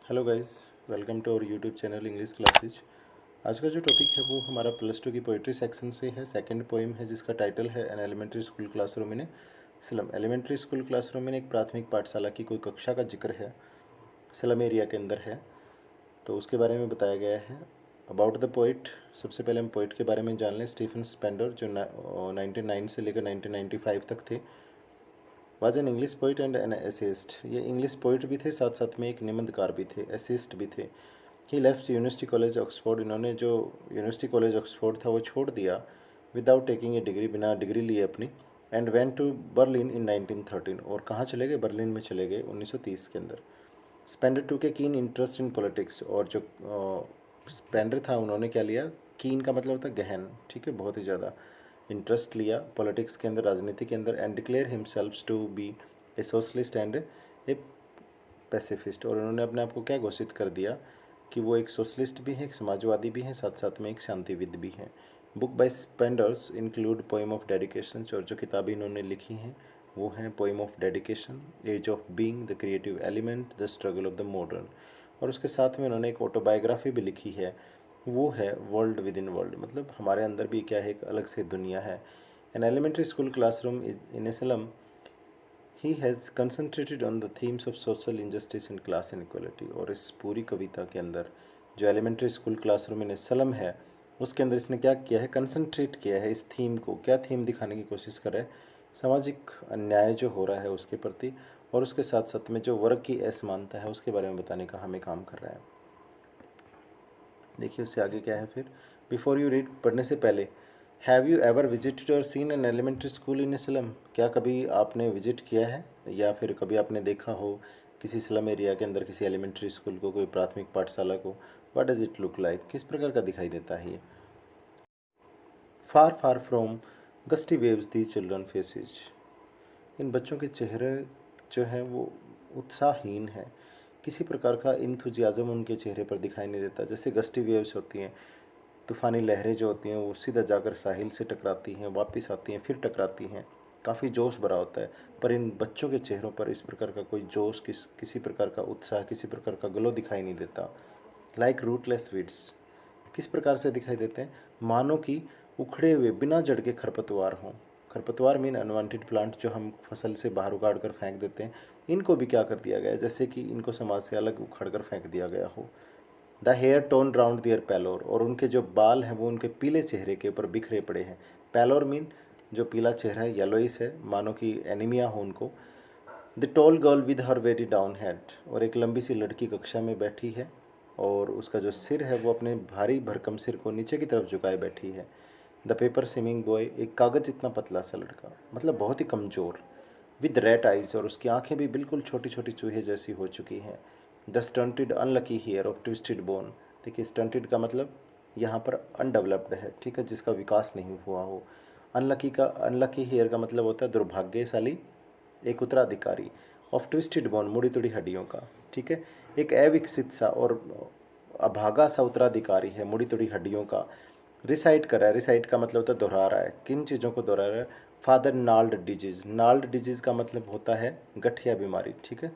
Hello guys, welcome to our YouTube channel English classes. आज का जो टॉपिक है वो हमारा +2 की पोइट्री सेक्शन से है। सेकंड पोइम है जिसका टाइटल है an elementary school classroom in slum. Elementary school classroom में एक प्राथमिक पाठशाला की कोई कक्षा का जिक्र है, स्लम एरिया के अंदर है, तो उसके बारे में बताया गया है। अबाउट द पोइट, सबसे पहले हम पोइट के बारे में जान लें। स्टीफन स्पेंडर, जो 1909 से लेकर 1995 तक थे, was an English poet and an essayist. ये इंग्लिश पोइट भी थे, साथ साथ में एक निबंधकार भी थे, एसेइस्ट भी थे। He left University College Oxford. इन्होंने जो यूनिवर्सिटी कॉलेज ऑक्सफोर्ड था वो छोड़ दिया विदाउट टेकिंग ए डिग्री, बिना डिग्री लिए अपनी। And went to Berlin in 1913। और कहाँ चले गए? बर्लिन में चले गए 1930 के अंदर। स्पेंडर टू के कीन इंटरेस्ट इन पॉलिटिक्स। और जो स्पेंडर था उन्होंने क्या लिया? कीन का मतलब होता है गहन, ठीक है, बहुत ही ज़्यादा इंटरेस्ट लिया पॉलिटिक्स के अंदर, राजनीति के अंदर। And declare himself to be a socialist and a pacifist. और उन्होंने अपने आप को क्या घोषित कर दिया कि वो एक सोशलिस्ट भी हैं, एक समाजवादी भी हैं, साथ साथ में एक शांतिविद भी हैं। Book by Spender's include poem of dedication. और जो किताबें इन्होंने लिखी हैं वो हैं poem of dedication, age of being, the creative element, the struggle of the modern. और उसके साथ में उन्होंने एक ऑटोबायोग्राफी भी लिखी है, वो है वर्ल्ड विद इन वर्ल्ड। मतलब हमारे अंदर भी क्या है, एक अलग से दुनिया है। An elementary school classroom in a slum, he has concentrated on the themes of social injustice and class inequality. और इस पूरी कविता के अंदर जो elementary school classroom in a slum है उसके अंदर इसने क्या किया है? कंसनट्रेट किया है इस थीम को। क्या थीम दिखाने की कोशिश कर रहा है? सामाजिक अन्याय जो हो रहा है उसके प्रति, और उसके साथ साथ में जो वर्ग की असमानता है उसके बारे में बताने का हमें काम कर रहा है। देखिए उससे आगे क्या है फिर। बिफोर यू रीड, पढ़ने से पहले, have you ever visited or seen an elementary school in a slum. क्या कभी आपने विजिट किया है या फिर कभी आपने देखा हो किसी स्लम एरिया के अंदर किसी एलिमेंट्री स्कूल को, कोई प्राथमिक पाठशाला को? What does it look like? किस प्रकार का दिखाई देता है ये? Far far from gusty waves the children faces. इन बच्चों के चेहरे जो हैं वो उत्साहहीन है, किसी प्रकार का इंथुजियाज़म उनके चेहरे पर दिखाई नहीं देता। जैसे गस्टी वेव्स होती हैं, तूफ़ानी लहरें जो होती हैं, वो सीधा जाकर साहिल से टकराती हैं, वापस आती हैं, फिर टकराती हैं, काफ़ी जोश भरा होता है। पर इन बच्चों के चेहरों पर इस प्रकार का कोई जोश, किसी प्रकार का उत्साह, किसी प्रकार का ग्लो दिखाई नहीं देता। लाइक रूटलेस वीड्स, किस प्रकार से दिखाई देते हैं? मानो कि उखड़े हुए बिना जड़ के खरपतवार हों। खरपतवार मीन अनवांटेड प्लांट, जो हम फसल से बाहर उगाड़ कर फेंक देते हैं। इनको भी क्या कर दिया गया है? जैसे कि इनको समाज से अलग उखाड़ कर फेंक दिया गया हो। द हेयर टोन राउंड दियर पैलोर, और उनके जो बाल हैं वो उनके पीले चेहरे के ऊपर बिखरे पड़े हैं। पैलोर मीन जो पीला चेहरा है, येलोइस है, मानो कि एनीमिया हो उनको। The tall girl with her very down head, और एक लंबी सी लड़की कक्षा में बैठी है और उसका जो सिर है वो अपने भारी भरकम सिर को नीचे की तरफ झुकाए बैठी है। द पेपर स्विमिंग बॉय, एक कागज़ इतना पतला सा लड़का, मतलब बहुत ही कमज़ोर, विद रेड आइज़, और उसकी आंखें भी बिल्कुल छोटी छोटी चूहे जैसी हो चुकी हैं। The stunted unlucky heir of twisted bone. देखिए स्टंटेड का मतलब यहाँ पर अनडेवलप्ड है, ठीक है, जिसका विकास नहीं हुआ हो। अनलकी हेयर का मतलब होता है दुर्भाग्यशाली, एक उत्तराधिकारी। ऑफ ट्विस्टेड बोन, मुड़ी तुड़ी हड्डियों का, ठीक है। एक अविकसित सा और अभागा सा उत्तराधिकारी है, मुड़ी तुड़ी हड्डियों का। रिसाइट कर रहा है, रिसाइट का मतलब होता है दोहरा रहा है। किन चीज़ों को दोहरा रहा है? Father gnarled disease. Gnarled disease का मतलब होता है गठिया बीमारी, ठीक है,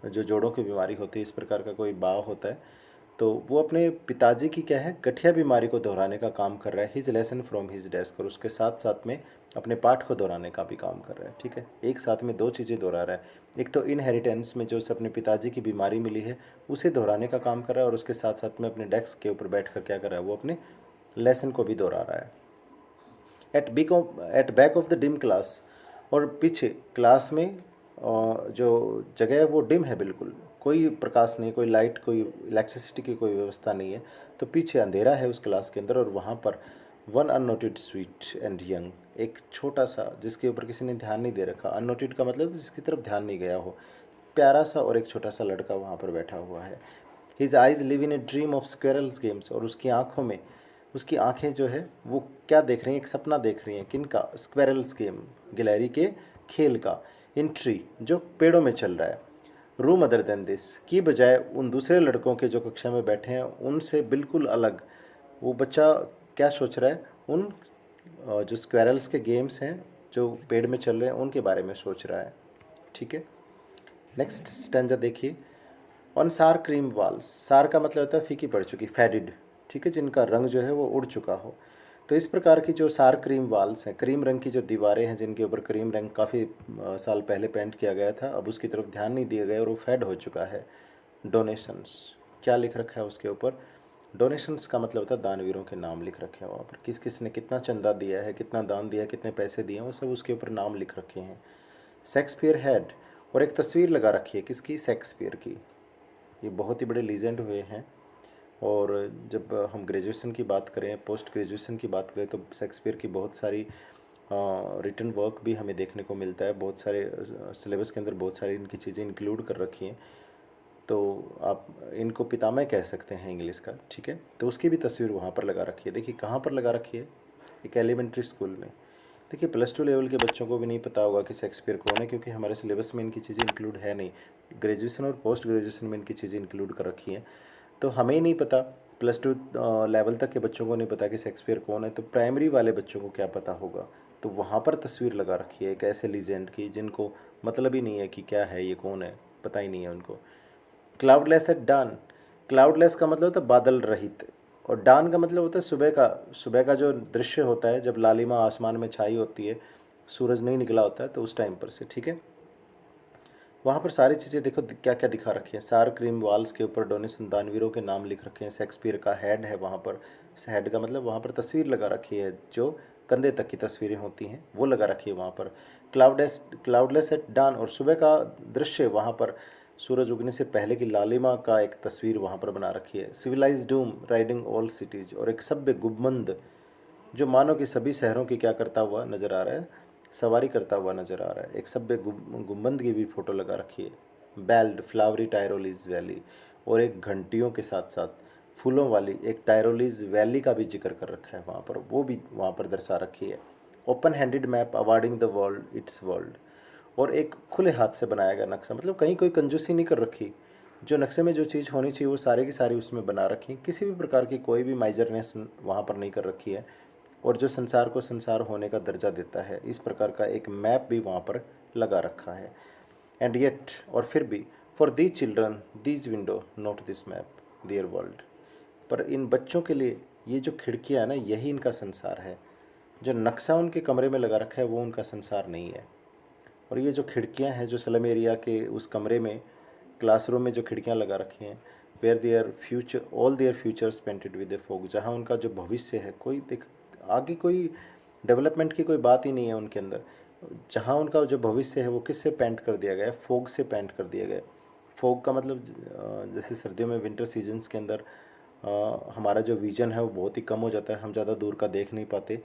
जो जोड़ों की बीमारी होती है, इस प्रकार का कोई बाव होता है। तो वो अपने पिताजी की क्या है, गठिया बीमारी को दोहराने का काम कर रहा है। His lesson from his desk, और उसके साथ साथ में अपने पाठ को दोहराने का भी काम कर रहा है, ठीक है। एक साथ में दो चीज़ें दोहरा रहा है। एक तो इनहेरिटेंस में जो उसे अपने पिताजी की बीमारी मिली है उसे दोहराने का काम कर रहा है, और उसके साथ साथ में अपने डेस्क के ऊपर बैठ कर क्या कर रहा है, वो अपने लेसन को भी दोहरा रहा है। At back of the dim class, और पीछे क्लास में जो जगह है वो डिम है, बिल्कुल कोई प्रकाश नहीं, कोई लाइट, कोई इलेक्ट्रिसिटी की कोई व्यवस्था नहीं है। तो पीछे अंधेरा है उस क्लास के अंदर, और वहाँ पर one unnoted sweet and young, एक छोटा सा जिसके ऊपर किसी ने ध्यान नहीं दे रखा। अननोटेड का मतलब जिसकी तरफ ध्यान नहीं गया हो, प्यारा सा और एक छोटा सा लड़का वहाँ पर बैठा हुआ है। His eyes live in a dream of squirrels games, और उसकी आँखों में, उसकी आंखें जो है वो क्या देख रही हैं? एक सपना देख रही हैं। किन का? स्क्वेरल्स गेम, गिलहरी के खेल का। इन ट्री, जो पेड़ों में चल रहा है। रूम अदर देन दिस, की बजाय उन दूसरे लड़कों के जो कक्षा में बैठे हैं उनसे बिल्कुल अलग। वो बच्चा क्या सोच रहा है? उन जो स्क्वेरल्स के गेम्स हैं जो पेड़ में चल रहे हैं उनके बारे में सोच रहा है, ठीक है। नेक्स्ट स्टैंजा देखिए। ऑन सार क्रीम वॉल्स, सार का मतलब होता है फीकी पड़ चुकी, फेडिड, ठीक है, जिनका रंग जो है वो उड़ चुका हो। तो इस प्रकार की जो सार क्रीम वॉल्स हैं, क्रीम रंग की जो दीवारें हैं जिनके ऊपर क्रीम रंग काफ़ी साल पहले पेंट किया गया था, अब उसकी तरफ ध्यान नहीं दिया गया और वो फेड हो चुका है। डोनेशंस, क्या लिख रखा है उसके ऊपर? डोनेशंस का मतलब होता है दानवीरों के नाम लिख रखे हैं वहाँ पर, किस किस ने कितना चंदा दिया है, कितना दान दिया है, कितने पैसे दिए हैं, वो सब उसके ऊपर नाम लिख रखे हैं। शेक्सपियर हेड, और एक तस्वीर लगा रखी है, किसकी? शेक्सपियर की। ये बहुत ही बड़े लीजेंड हुए हैं। और जब हम ग्रेजुएशन की बात करें, पोस्ट ग्रेजुएशन की बात करें, तो शेक्सपियर की बहुत सारी रिटन वर्क भी हमें देखने को मिलता है। बहुत सारे सिलेबस के अंदर बहुत सारी इनकी चीज़ें इंक्लूड कर रखी हैं। तो आप इनको पितामह कह सकते हैं इंग्लिश का, ठीक है। तो उसकी भी तस्वीर वहाँ पर लगा रखी है। देखिए कहाँ पर लगा रखी है? एक एलिमेंट्री स्कूल में। देखिए +2 लेवल के बच्चों को भी नहीं पता होगा कि शेक्सपियर कौन है, क्योंकि हमारे सिलेबस में इनकी चीज़ें इंक्लूड है नहीं। ग्रेजुएशन और पोस्ट ग्रेजुएशन में इनकी चीज़ें इंक्लूड कर रखी हैं। तो हमें ही नहीं पता, +2 लेवल तक के बच्चों को नहीं पता कि शेक्सपियर कौन है, तो प्राइमरी वाले बच्चों को क्या पता होगा। तो वहाँ पर तस्वीर लगा रखी है एक ऐसे लीजेंड की जिनको मतलब ही नहीं है कि क्या है, ये कौन है, पता ही नहीं है उनको। क्लाउडलेस एट डान, क्लाउडलेस का मतलब होता है बादल रहित, और डान का मतलब होता है सुबह का। सुबह का जो दृश्य होता है जब लालिमा आसमान में छाई होती है, सूरज नहीं निकला होता है, तो उस टाइम पर से, ठीक है। वहाँ पर सारी चीज़ें देखो क्या क्या दिखा रखी है। सार क्रीम वॉल्स के ऊपर डोनेशन दानवीरों के नाम लिख रखे हैं। शेक्सपियर का हेड है वहाँ पर, हेड का मतलब वहाँ पर तस्वीर लगा रखी है, जो कंधे तक की तस्वीरें होती हैं वो लगा रखी है वहाँ पर। क्लाउडलेस एट डान, और सुबह का दृश्य वहाँ पर, सूरज उगने से पहले की लालिमा का एक तस्वीर वहाँ पर बना रखी है। Civilised dome riding all cities, और एक सभ्य गुब्बंद जो मानो कि सभी शहरों की क्या करता हुआ नज़र आ रहा है, सवारी करता हुआ नज़र आ रहा है। एक सभ्य गुम्बद की भी फ़ोटो लगा रखी है। बेल्ड फ्लावरी टायरोलीज वैली, और एक घंटियों के साथ साथ फूलों वाली एक टायरोलीज वैली का भी जिक्र कर रखा है वहाँ पर, वो भी वहाँ पर दर्शा रखी है। Open handed map awarding the world it's world, और एक खुले हाथ से बनाया गया नक्शा, मतलब कहीं कोई कंजूसी नहीं कर रखी। जो नक्शे में जो चीज़ होनी चाहिए वो सारी की सारी उसमें बना रखी, किसी भी प्रकार की कोई भी माइजरनेस वहाँ पर नहीं कर रखी है, और जो संसार को संसार होने का दर्जा देता है, इस प्रकार का एक मैप भी वहाँ पर लगा रखा है। एंड येट, और फिर भी, for these children these window not this map there world, पर इन बच्चों के लिए ये जो खिड़कियाँ है ना, यही इनका संसार है। जो नक्शा उनके कमरे में लगा रखा है वो उनका संसार नहीं है। और ये जो खिड़कियाँ हैं जो स्लम एरिया के उस कमरे में, क्लासरूम में जो खिड़कियाँ लगा रखी हैं, where their future all their futures painted with a fog, जहाँ उनका जो भविष्य है, कोई देख आगे कोई डेवलपमेंट की कोई बात ही नहीं है उनके अंदर। जहाँ उनका जो भविष्य है वो किससे पेंट कर दिया गया है? फोग से पेंट कर दिया गया है। फोग का मतलब जैसे सर्दियों में विंटर सीजन्स के अंदर हमारा जो विजन है वो बहुत ही कम हो जाता है, हम ज़्यादा दूर का देख नहीं पाते।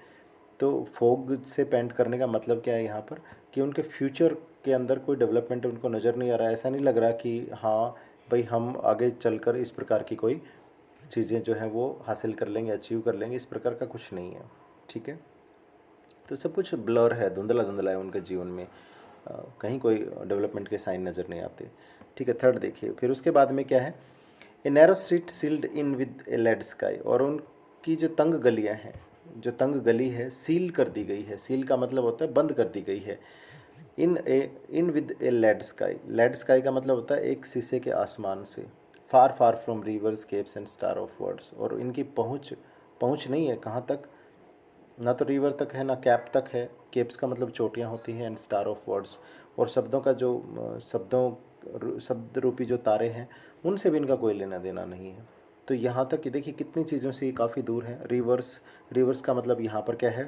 तो फोग से पेंट करने का मतलब क्या है यहाँ पर, कि उनके फ्यूचर के अंदर कोई डेवलपमेंट उनको नज़र नहीं आ रहा है। ऐसा नहीं लग रहा कि हाँ भाई हम आगे चलकर इस प्रकार की कोई चीज़ें जो हैं वो हासिल कर लेंगे, अचीव कर लेंगे, इस प्रकार का कुछ नहीं है, ठीक है। तो सब कुछ ब्लर है, धुंधला धुंधला है उनके जीवन में। कहीं कोई डेवलपमेंट के साइन नज़र नहीं आते, ठीक है। थर्ड देखिए, फिर उसके बाद में क्या है? A narrow street sealed in with a lead sky, और उनकी जो तंग गलियां हैं, जो तंग गली है सील कर दी गई है। सील का मतलब होता है बंद कर दी गई है। In with a lead sky, lead sky का मतलब होता है एक शीशे के आसमान से। Far far from rivers capes and star of words, और इनकी पहुँच पहुँच नहीं है कहाँ तक? ना तो रिवर तक है ना कैप तक है। केप्स का मतलब चोटियाँ होती हैं, एंड स्टार ऑफ वर्ड्स, और शब्दों का जो शब्द रूपी जो तारे हैं उनसे भी इनका कोई लेना देना नहीं है। तो यहाँ तक कि देखिए कितनी चीज़ों से ये काफ़ी दूर है। रिवर्स, रिवर्स का मतलब यहाँ पर क्या है?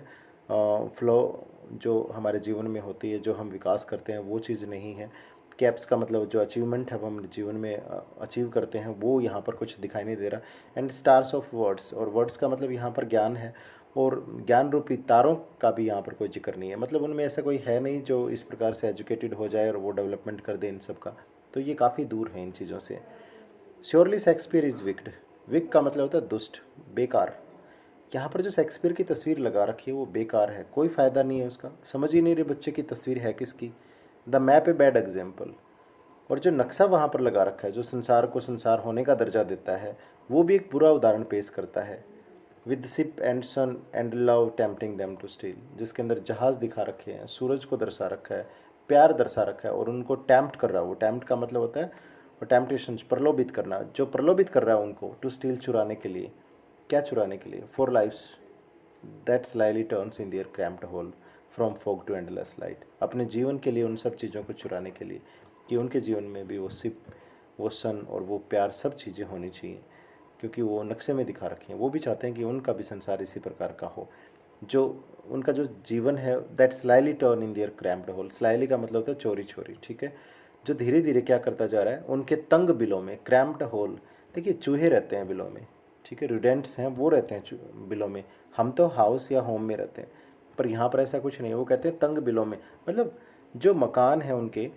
फ्लो जो हमारे जीवन में होती है, जो हम विकास करते हैं, वो चीज़ नहीं है। कैप्स का मतलब जो अचीवमेंट है वो हम जीवन में अचीव करते हैं, वो यहाँ पर कुछ दिखाई नहीं दे रहा। एंड स्टार्स ऑफ वर्ड्स, और वर्ड्स का मतलब यहाँ पर ज्ञान है, और ज्ञान रूपी तारों का भी यहाँ पर कोई जिक्र नहीं है। मतलब उनमें ऐसा कोई है नहीं जो इस प्रकार से एजुकेटेड हो जाए और वो डेवलपमेंट कर दे इन सब का। तो ये काफ़ी दूर है इन चीज़ों से। Surely Shakespeare is wicked, wick का मतलब होता है दुष्ट, बेकार। यहाँ पर जो शेक्सपियर की तस्वीर लगा रखी है वो बेकार है, कोई फ़ायदा नहीं है उसका। समझ ही नहीं रहे बच्चे की तस्वीर है किसकी। The map a bad example, और जो नक्शा वहाँ पर लगा रखा है जो संसार को संसार होने का दर्जा देता है, वो भी एक बुरा उदाहरण पेश करता है। With ship and sun and love tempting them to steal, जिसके अंदर जहाज़ दिखा रखे हैं, सूरज को दर्शा रखा है, प्यार दर्शा रखा है, और उनको टैम्प्ट कर रहा है। वो टैम्प्ट का मतलब होता है और टेम्पटेशंस प्रलोभित करना, जो प्रलोभित कर रहा है उनको, टू स्टील चुराने के लिए, क्या चुराने के लिए, for lives that slyly turns in their cramped hole from fog to endless light, अपने जीवन के लिए उन सब चीज़ों को चुराने के लिए कि उनके जीवन में भी वो सिप, वो सन और वो प्यार सब चीज़ें होनी चाहिए, क्योंकि वो नक्शे में दिखा रखे हैं। वो भी चाहते हैं कि उनका भी संसार इसी प्रकार का हो, जो उनका जो जीवन है that slyly turn in their cramped hole, slyly का मतलब होता है चोरी चोरी, ठीक है, जो धीरे धीरे क्या करता जा रहा है उनके तंग बिलों में, क्रैम्प्ड होल, देखिए चूहे रहते हैं बिलों में, ठीक है, रुडेंट्स हैं वो रहते हैं बिलों में, हम तो हाउस या होम में रहते हैं, पर यहाँ पर ऐसा कुछ नहीं है, वो कहते हैं तंग बिलों में, मतलब जो मकान है उनके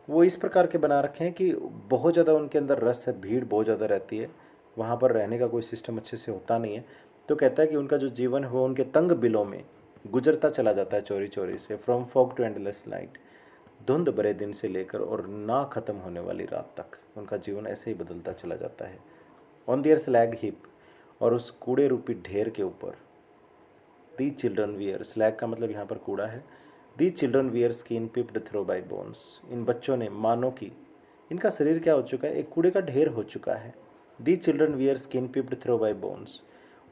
वो इस प्रकार के बना रखे हैं कि बहुत ज़्यादा उनके अंदर रस है, भीड़ बहुत ज़्यादा रहती है, वहाँ पर रहने का कोई सिस्टम अच्छे से होता नहीं है। तो कहता है कि उनका जो जीवन है वो उनके तंग बिलों में गुजरता चला जाता है चोरी चोरी से, from fog to endless light, धुंध भरे दिन से लेकर और ना ख़त्म होने वाली रात तक उनका जीवन ऐसे ही बदलता चला जाता है। ऑन दियर स्लैग हिप, और उस कूड़े रूपी ढेर के ऊपर, दी चिल्ड्रन वियर, स्लैग का मतलब यहाँ पर कूड़ा है, the children wear skin peeped through by bones, इन बच्चों ने मानो की, इनका शरीर क्या हो चुका है, एक कूड़े का ढेर हो चुका है, the children wear skin peeped through by bones,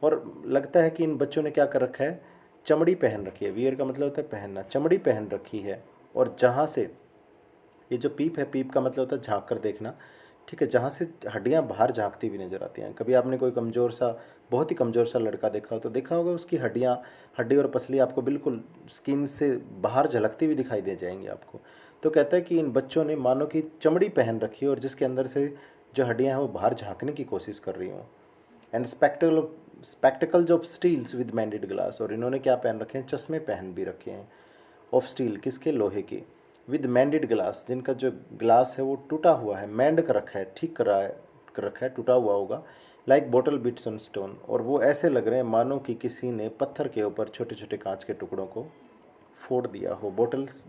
और लगता है कि इन बच्चों ने क्या कर रखा है, चमड़ी पहन रखी है, वियर का मतलब होता है पहनना, चमड़ी पहन रखी है, और जहाँ से ये जो पीप है, पीप का मतलब होता है झांक कर देखना, ठीक है, जहाँ से हड्डियाँ बाहर झांकती हुई नजर आती हैं। कभी आपने कोई कमज़ोर सा, बहुत ही कमज़ोर सा लड़का देखा हो तो देखा होगा उसकी हड्डियाँ, हड्डी और पसली आपको बिल्कुल स्किन से बाहर झलकती हुई दिखाई दे जाएंगी आपको। तो कहता है कि इन बच्चों ने मानो कि चमड़ी पहन रखी है और जिसके अंदर से जो हड्डियाँ हैं वो बाहर झांकने की कोशिश कर रही हों। And spectacles of steels with mended glass, और इन्होंने क्या पहन रखे हैं, चश्मे पहन भी रखे हैं, ऑफ स्टील किसके, लोहे के, विद मैंडेड ग्लास, जिनका जो ग्लास है वो टूटा हुआ है, मैंड कर रखा है, ठीक कर रखा है, टूटा हुआ होगा, like bottle beads on stone, और वो ऐसे लग रहे हैं मानो कि किसी ने पत्थर के ऊपर छोटे छोटे कांच के टुकड़ों को फोड़ दिया हो, बॉटल्स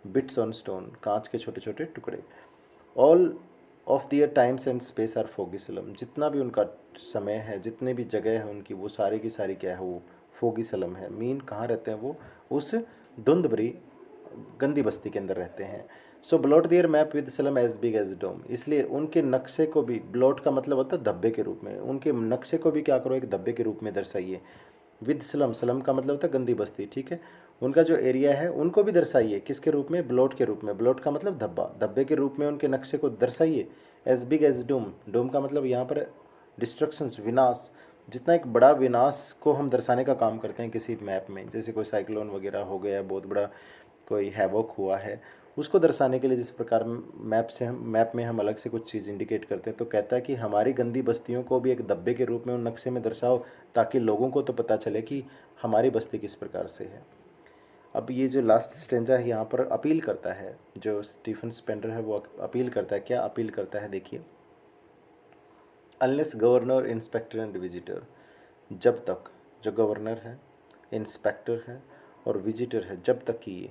बिट्स ऑन स्टोन, कांच के छोटे छोटे टुकड़े। All of their times and space are foggy slum, जितना भी उनका समय है, जितने भी जगह है उनकी, वो सारी की सारी क्या है, वो फोगी सलम है। मीन कहाँ रहते हैं वो, उस धुंध भरी गंदी बस्ती के अंदर रहते हैं। So blot their map with slum as big as doom, इसलिए उनके नक्शे को भी, ब्लॉट का मतलब होता है धब्बे के रूप में, उनके नक्शे को भी क्या करो, एक धब्बे के रूप में दर्शाइए। विद सलम, सलम का मतलब होता है गंदी बस्ती, ठीक है, उनका जो एरिया है उनको भी दर्शाइए, किसके रूप में, ब्लॉट के रूप में, ब्लॉट का मतलब धब्बा, धब्बे के रूप में उनके नक्शे को दर्शाइए। एज बिग एज डोम, डोम का मतलब यहाँ पर डिस्ट्रक्शंस, विनाश, जितना एक बड़ा विनाश को हम दर्शाने का काम करते हैं किसी मैप में, जैसे कोई साइक्लोन वगैरह हो गया, बहुत बड़ा कोई हैवॉक हुआ है, उसको दर्शाने के लिए जिस प्रकार मैप में हम अलग से कुछ चीज़ इंडिकेट करते हैं, तो कहता है कि हमारी गंदी बस्तियों को भी एक धब्बे के रूप में उन नक्शे में दर्शाओ, ताकि लोगों को तो पता चले कि हमारी बस्ती किस प्रकार से है। अब ये जो लास्ट स्टेंजा है यहाँ पर अपील करता है, जो स्टीफन स्पेंडर है वो अपील करता है, क्या अपील करता है देखिए, unless governor, inspector and visitor, जब तक जो गवर्नर है, इंस्पेक्टर है और विजिटर है, जब तक कि ये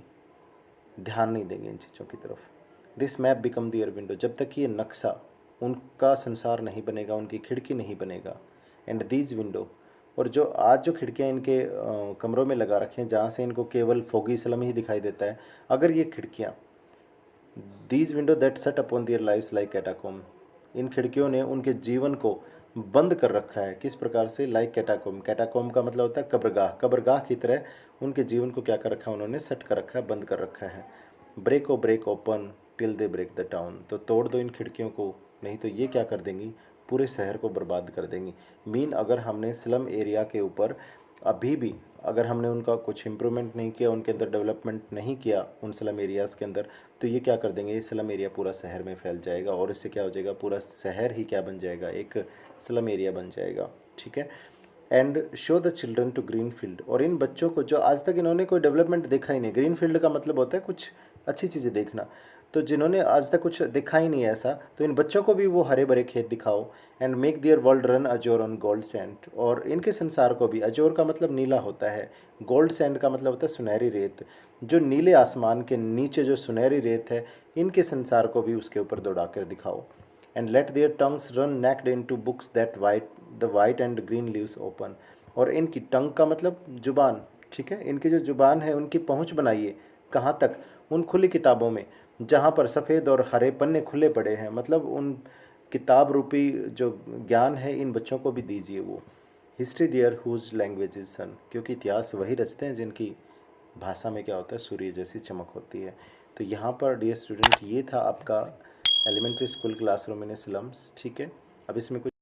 ध्यान नहीं देंगे इन चीज़ों की तरफ, this map become their window, जब तक ये नक्शा उनका संसार नहीं बनेगा, उनकी खिड़की नहीं बनेगा, एंड दीज विंडो, और जो आज जो खिड़कियाँ इनके कमरों में लगा रखे हैं जहाँ से इनको केवल फोगी सलम ही दिखाई देता है, अगर ये खिड़कियाँ, these window that shut upon their lives like catacomb, इन खिड़कियों ने उनके जीवन को बंद कर रखा है, किस प्रकार से, लाइक कैटाकोम, कैटाकोम का मतलब होता है कब्रगाह, कब्रगाह की तरह उनके जीवन को क्या कर रखा है, उन्होंने सेट कर रखा है, बंद कर रखा है। Break open till they break the town, तो तोड़ दो इन खिड़कियों को, नहीं तो ये क्या कर देंगी, पूरे शहर को बर्बाद कर देंगी। मीन अगर हमने स्लम एरिया के ऊपर अभी भी अगर हमने उनका कुछ इम्प्रूवमेंट नहीं किया, उनके अंदर डेवलपमेंट नहीं किया उन स्लम एरियाज़ के अंदर, तो ये क्या कर देंगे, ये स्लम एरिया पूरा शहर में फैल जाएगा और इससे क्या हो जाएगा, पूरा शहर ही क्या बन जाएगा, एक स्लम एरिया बन जाएगा, ठीक है। And show the children to green field, और इन बच्चों को जो आज तक इन्होंने कोई डेवलपमेंट देखा ही नहीं, ग्रीन फील्ड का मतलब होता है कुछ अच्छी चीज़ें देखना, तो जिन्होंने आज तक कुछ देखा ही नहीं है ऐसा, तो इन बच्चों को भी वो हरे भरे खेत दिखाओ। And make their world run azure on gold sand, और इनके संसार को भी, अजोर का मतलब नीला होता है, गोल्ड सैंड का मतलब होता है सुनहरी रेत, जो नीले आसमान के नीचे जो सुनहरी रेत है, इनके संसार को भी उसके ऊपर दौड़ा कर दिखाओ। And let their tongues run naked into books that the white and green leaves open, और इनकी टंग का मतलब जुबान, ठीक है, इनकी जो जुबान है उनकी पहुंच बनाइए, कहाँ तक, उन खुली किताबों में जहाँ पर सफ़ेद और हरे पन्ने खुले पड़े हैं, मतलब उन किताब रूपी जो ज्ञान है इन बच्चों को भी दीजिए वो। History theirs whose language is sun, क्योंकि इतिहास वही रचते हैं जिनकी भाषा में क्या होता है, सूर्य जैसी चमक होती है। तो यहाँ पर डियर स्टूडेंट ये था आपका elementary school classroom in slums. ठीक है, अब इसमें कुछ